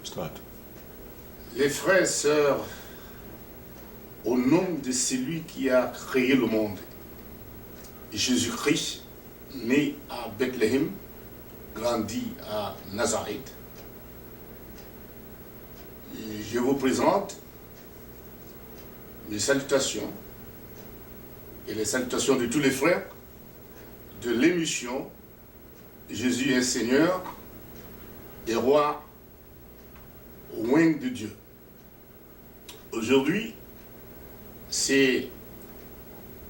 Start. Les frères et sœurs, au nom de celui qui a créé le monde, Jésus-Christ, né à Bethléem, grandi à Nazareth, je vous présente mes salutations et les salutations de tous les frères de l'émission Jésus est Seigneur et Roi au règne de Dieu. Aujourd'hui, c'est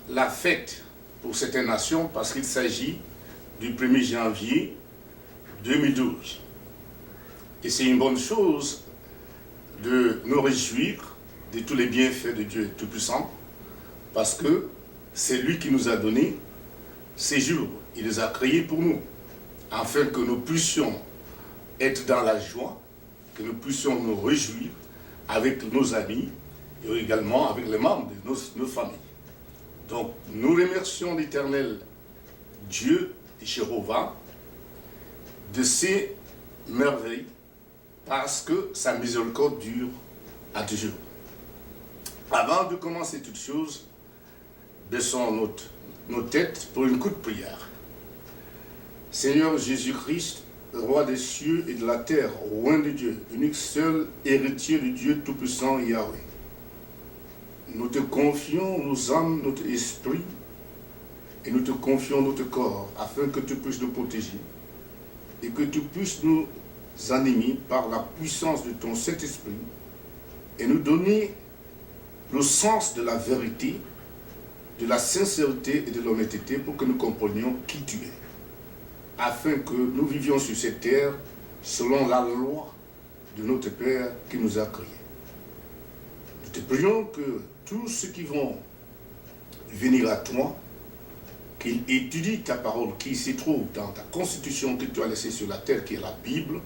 la fête pour certaines nations parce qu'il s'agit du 1er janvier 2012. Et c'est une bonne chose de nous réjouir de tous les bienfaits de Dieu Tout-Puissant parce que c'est lui qui nous a donné ces jours. Il les a créés pour nous afin que nous puissions être dans la joie, que nous puissions nous réjouir avec nos amis et également avec les membres de nos familles. Donc, nous remercions l'Éternel Dieu et Jéhovah de ces merveilles parce que sa miséricorde dure à toujours. Avant de commencer toutes choses, baissons nos têtes pour une courte prière. Seigneur Jésus-Christ, Roi des cieux et de la terre, roi de Dieu, unique seul héritier de Dieu Tout-Puissant Yahweh. Nous te confions nos âmes, notre esprit, et nous te confions notre corps, afin que tu puisses nous protéger, et que tu puisses nous animer par la puissance de ton Saint-Esprit, et nous donner le sens de la vérité, de la sincérité et de l'honnêteté, pour que nous comprenions qui tu es, afin que nous vivions sur cette terre selon la loi de notre Père qui nous a créés. Nous te prions que tous ceux qui vont venir à toi, qu'ils étudient ta parole qui se trouve dans ta constitution que tu as laissée sur la terre, qui est la Bible,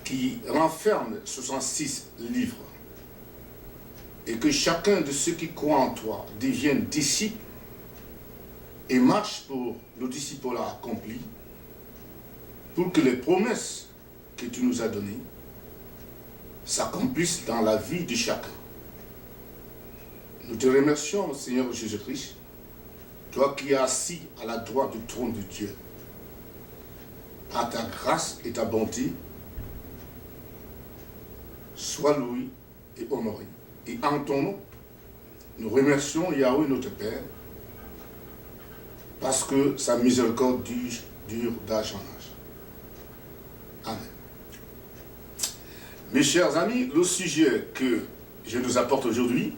qui renferme 66 livres, et que chacun de ceux qui croient en toi devienne disciple et marche pour le disciple accompli, pour que les promesses que tu nous as données s'accomplissent dans la vie de chacun. Nous te remercions, Seigneur Jésus-Christ, toi qui es assis à la droite du trône de Dieu. Par ta grâce et ta bonté, sois loué et honoré. Et en ton nom, nous remercions Yahweh notre Père, parce que sa miséricorde dure d'âge en âge. Amen. Mes chers amis, le sujet que je nous apporte aujourd'hui,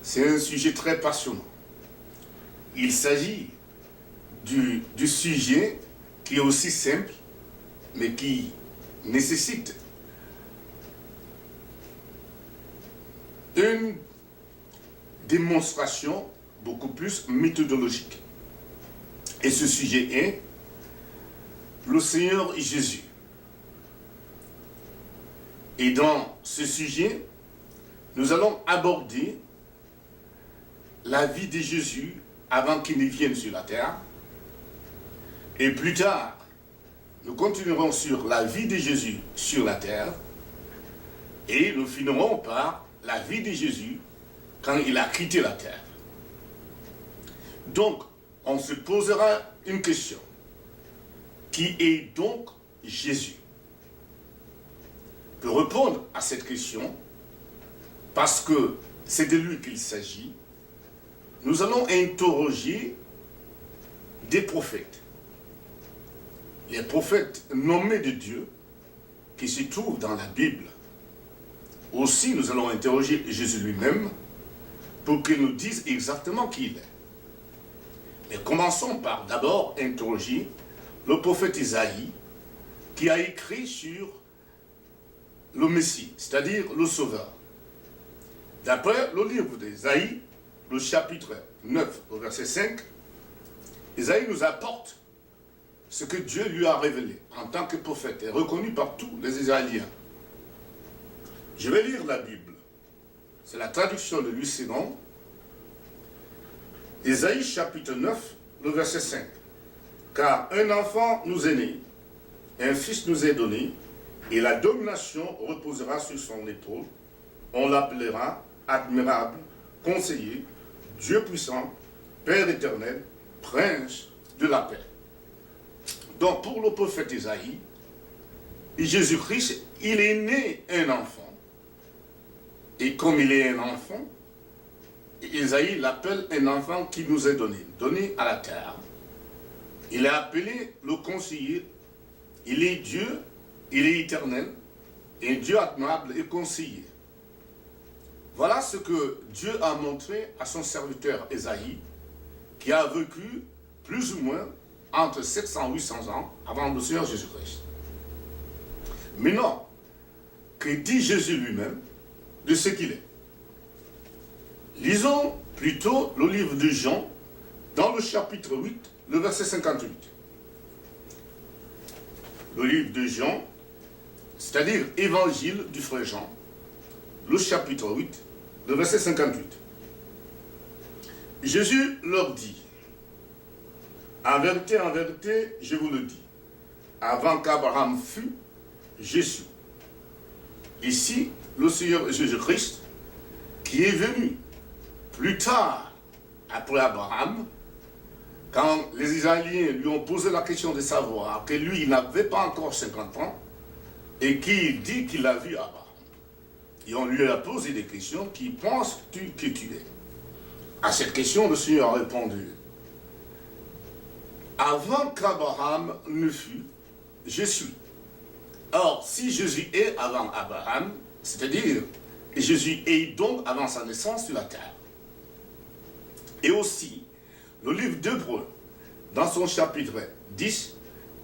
c'est un sujet très passionnant. Il s'agit du sujet qui est aussi simple, mais qui nécessite une démonstration beaucoup plus méthodologique. Et ce sujet est le Seigneur Jésus. Et dans ce sujet, nous allons aborder la vie de Jésus avant qu'il ne vienne sur la terre. Et plus tard, nous continuerons sur la vie de Jésus sur la terre. Et nous finirons par la vie de Jésus quand il a quitté la terre. Donc, on se posera une question. Qui est donc Jésus? Pour répondre à cette question, parce que c'est de lui qu'il s'agit, nous allons interroger des prophètes. Les prophètes nommés de Dieu qui se trouvent dans la Bible. Aussi, nous allons interroger Jésus lui-même pour qu'il nous dise exactement qui il est. Mais commençons par d'abord interroger le prophète Isaïe qui a écrit sur le Messie, c'est-à-dire le Sauveur. D'après le livre d'Isaïe, le chapitre 9, au verset 5, Isaïe nous apporte ce que Dieu lui a révélé en tant que prophète et reconnu par tous les Israéliens. Je vais lire la Bible. C'est la traduction de Louis Sénon. Isaïe chapitre 9, le verset 5. Car un enfant nous est né, un fils nous est donné, et la domination reposera sur son épaule. On l'appellera admirable, conseiller, Dieu puissant, Père éternel, prince de la paix. Donc pour le prophète Isaïe, Jésus-Christ, il est né un enfant. Et comme il est un enfant, Isaïe l'appelle un enfant qui nous est donné à la terre. Il est appelé le conseiller. Il est Dieu, il est éternel, et Dieu admirable et conseiller. Voilà ce que Dieu a montré à son serviteur Isaïe, qui a vécu plus ou moins entre 700 et 800 ans avant le Seigneur Jésus-Christ. Mais non, que dit Jésus lui-même de ce qu'il est? Lisons plutôt le livre de Jean, dans le chapitre 8, le verset 58. Le livre de Jean, c'est-à-dire Évangile du frère Jean, le chapitre 8, le verset 58. Jésus leur dit, en vérité, je vous le dis, avant qu'Abraham fût, je suis. Ici, le Seigneur Jésus-Christ, qui est venu plus tard, après Abraham, quand les Israéliens lui ont posé la question de savoir que lui, il n'avait pas encore 50 ans, et qu'il dit qu'il a vu Abraham. Et on lui a posé des questions, qui penses-tu que tu es? À cette question, le Seigneur a répondu, avant qu'Abraham ne fût, je suis. Or, si Jésus est avant Abraham, c'est-à-dire Jésus est donc avant sa naissance sur la terre. Et aussi, le livre d'Hébreux, dans son chapitre 10,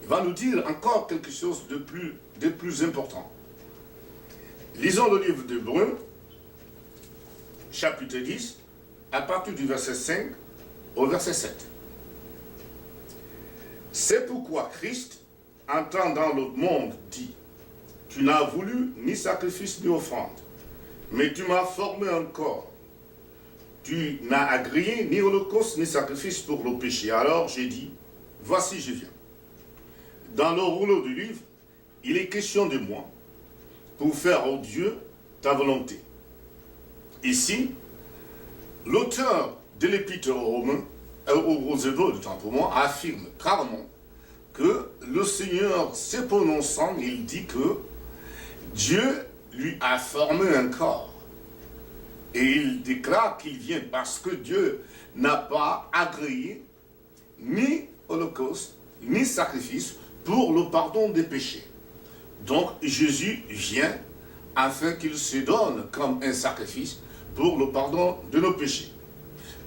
va nous dire encore quelque chose de plus important. Lisons le livre d'Hébreux, chapitre 10, à partir du verset 5 au verset 7. C'est pourquoi Christ, entrant dans le monde, dit, tu n'as voulu ni sacrifice ni offrande, mais tu m'as formé un corps. Tu n'as agréé ni holocauste ni sacrifice pour le péché. Alors j'ai dit, voici je viens. Dans le rouleau du livre, il est question de moi, pour faire, ô Dieu, ta volonté. Ici, l'auteur de l'épître aux Hébreux, tant pour moi, affirme clairement que le Seigneur, se prononçant, il dit que Dieu lui a formé un corps. Et il déclare qu'il vient parce que Dieu n'a pas agréé ni holocauste, ni sacrifice pour le pardon des péchés. Donc Jésus vient afin qu'il se donne comme un sacrifice pour le pardon de nos péchés.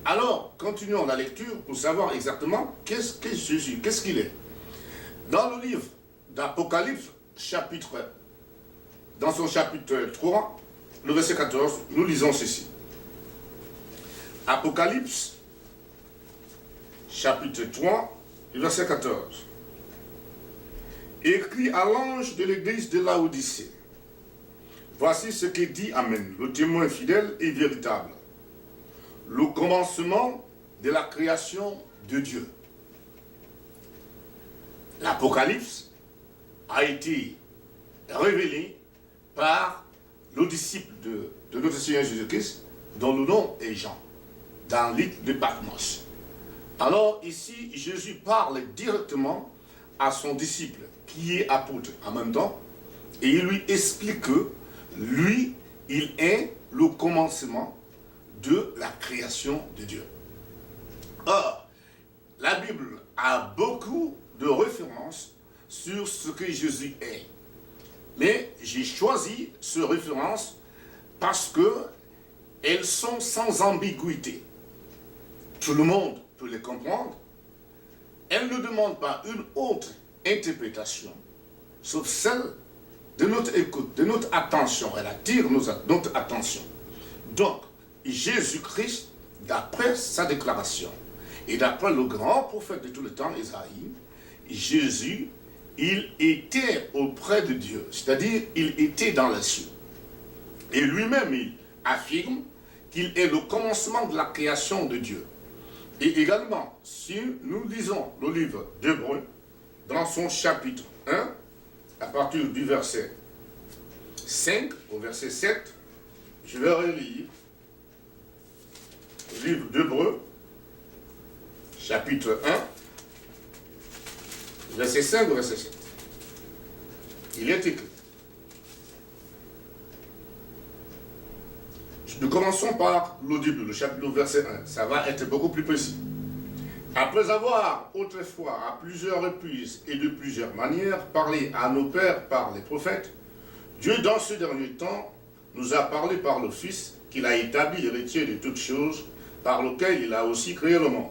Alors, continuons la lecture pour savoir exactement qu'est-ce que Jésus, qu'est-ce qu'il est. Dans le livre d'Apocalypse, dans son chapitre 3, le verset 14, nous lisons ceci. Apocalypse, chapitre 3, le verset 14. Écrit à l'ange de l'église de Laodicée. Voici ce que dit Amen, le témoin fidèle et véritable. Le commencement de la création de Dieu. L'Apocalypse a été révélé par le disciple de notre Seigneur Jésus-Christ, dont le nom est Jean, dans l'île de Patmos. Alors ici, Jésus parle directement à son disciple, qui est apôtre en même temps, et il lui explique que lui, il est le commencement de la création de Dieu. Or, la Bible a beaucoup de références sur ce que Jésus est. Mais j'ai choisi ces références parce qu'elles sont sans ambiguïté. Tout le monde peut les comprendre. Elles ne demandent pas une autre interprétation, sauf celle de notre écoute, de notre attention. Elle attire notre attention. Donc, Jésus-Christ, d'après sa déclaration, et d'après le grand prophète de tout le temps, Isaïe, Jésus, il était auprès de Dieu, c'est-à-dire il était dans les cieux. Et lui-même, il affirme qu'il est le commencement de la création de Dieu. Et également, si nous lisons le livre d'Hébreux, dans son chapitre 1, à partir du verset 5 au verset 7, je vais relire le livre d'Hébreux, chapitre 1, verset 5 au verset 7. Il est écrit. Nous commençons par le début, le chapitre verset 1. Ça va être beaucoup plus précis. Après avoir autrefois à plusieurs reprises et de plusieurs manières parlé à nos pères par les prophètes, Dieu dans ce dernier temps nous a parlé par le Fils qu'il a établi héritier de toutes choses, par lequel il a aussi créé le monde,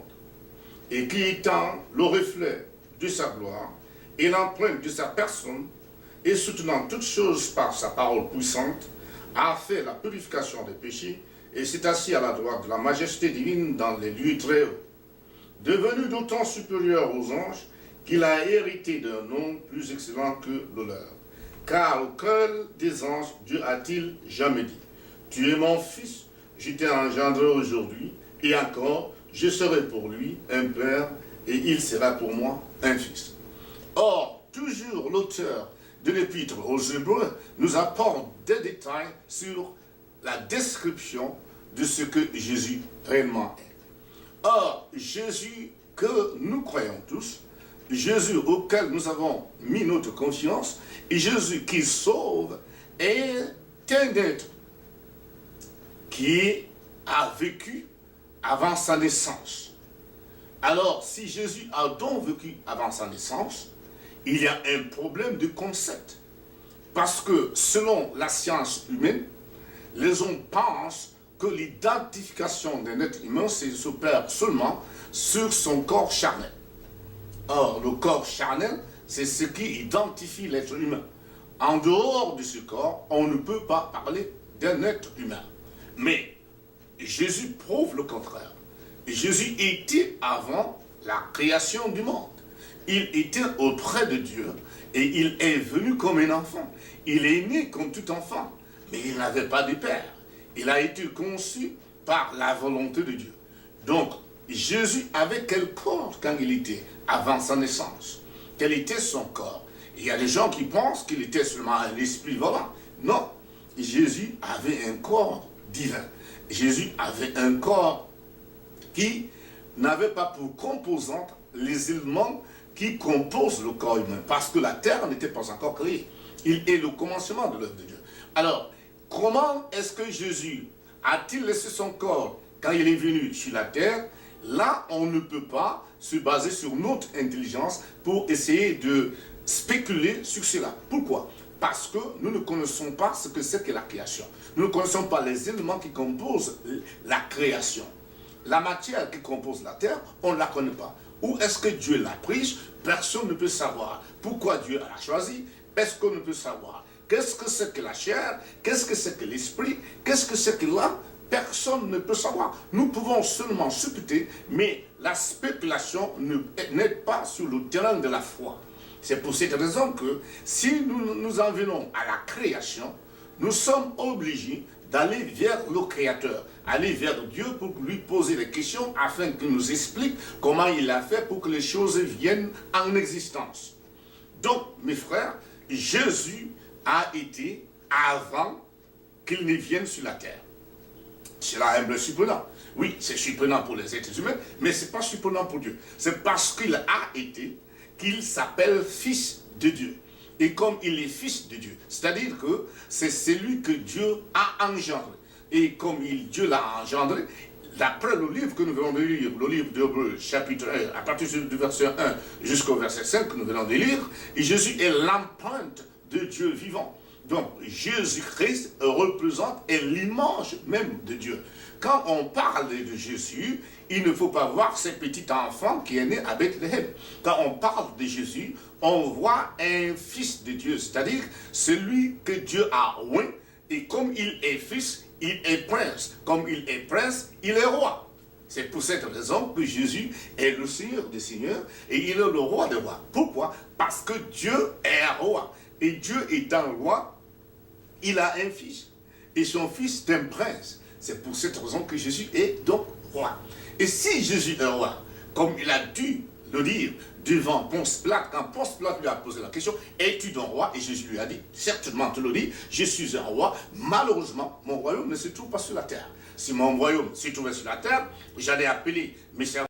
et qui étant le reflet de sa gloire et l'empreinte de sa personne, et soutenant toutes choses par sa parole puissante, a fait la purification des péchés et s'est assis à la droite de la majesté divine dans les lieux très hauts, devenu d'autant supérieur aux anges qu'il a hérité d'un nom plus excellent que le leur. Car auquel des anges Dieu a-t-il jamais dit, tu es mon fils, je t'ai engendré aujourd'hui, et encore, je serai pour lui un père, et il sera pour moi un fils. Or, toujours l'auteur de l'épître aux Hébreux nous apporte des détails sur la description de ce que Jésus réellement est. Or, Jésus que nous croyons tous, Jésus auquel nous avons mis notre confiance, et Jésus qui sauve, est un être qui a vécu avant sa naissance. Alors, si Jésus a donc vécu avant sa naissance, il y a un problème de concept. Parce que, selon la science humaine, les hommes pensent que l'identification d'un être humain s'opère seulement sur son corps charnel. Or, le corps charnel, c'est ce qui identifie l'être humain. En dehors de ce corps, on ne peut pas parler d'un être humain. Mais Jésus prouve le contraire. Jésus était avant la création du monde. Il était auprès de Dieu et il est venu comme un enfant. Il est né comme tout enfant, mais il n'avait pas de père. Il a été conçu par la volonté de Dieu. Donc, Jésus avait quel corps quand il était avant sa naissance? Quel était son corps? Il y a des gens qui pensent qu'il était seulement un esprit volant. Non, Jésus avait un corps divin. Jésus avait un corps qui n'avait pas pour composante les éléments qui composent le corps humain, parce que la terre n'était pas encore créée. Il est le commencement de l'œuvre de Dieu. Alors, comment est-ce que Jésus a-t-il laissé son corps quand il est venu sur la terre? Là, on ne peut pas se baser sur notre intelligence pour essayer de spéculer sur cela. Pourquoi? Parce que nous ne connaissons pas ce que c'est que la création. Nous ne connaissons pas les éléments qui composent la création. La matière qui compose la terre, on ne la connaît pas. Où est-ce que Dieu l'a prise? Personne ne peut savoir. Pourquoi Dieu l'a choisi? Est-ce qu'on ne peut savoir? Qu'est-ce que c'est que la chair? Qu'est-ce que c'est que l'esprit? Qu'est-ce que c'est que l'âme? Personne ne peut savoir. Nous pouvons seulement supputer, mais la spéculation n'est pas sur le terrain de la foi. C'est pour cette raison que si nous en venons à la création, nous sommes obligés d'aller vers le Créateur, aller vers Dieu pour lui poser des questions afin qu'il nous explique comment il a fait pour que les choses viennent en existence. Donc, mes frères, Jésus a été avant qu'il ne vienne sur la terre. Cela est surprenant. Oui, c'est surprenant pour les êtres humains, mais ce n'est pas surprenant pour Dieu. C'est parce qu'il a été qu'il s'appelle Fils de Dieu. Et comme il est Fils de Dieu, c'est-à-dire que c'est celui que Dieu a engendré. Et comme Dieu l'a engendré, d'après le livre que nous venons de lire, le livre d'Hébreux, chapitre 1, à partir du verset 1 jusqu'au verset 5 que nous venons de lire, Jésus est l'empreinte de Dieu vivant. Donc, Jésus-Christ représente l'image même de Dieu. Quand on parle de Jésus, il ne faut pas voir ce petit enfant qui est né à Bethléem. Quand on parle de Jésus, on voit un fils de Dieu, c'est-à-dire celui que Dieu a oint, et comme il est fils, il est prince. Comme il est prince, il est roi. C'est pour cette raison que Jésus est le Seigneur des seigneurs et il est le roi des rois. Pourquoi? Parce que Dieu est roi. Et Dieu étant roi, il a un fils. Et son fils est un prince. C'est pour cette raison que Jésus est donc roi. Et si Jésus est roi, comme il a dû le dire devant Ponce Pilate, quand Ponce Pilate lui a posé la question, es-tu un roi? Et Jésus lui a dit, certainement tu le dis, je suis un roi, malheureusement, mon royaume ne se trouve pas sur la terre. Si mon royaume se trouvait sur la terre, j'allais appeler mes serviteurs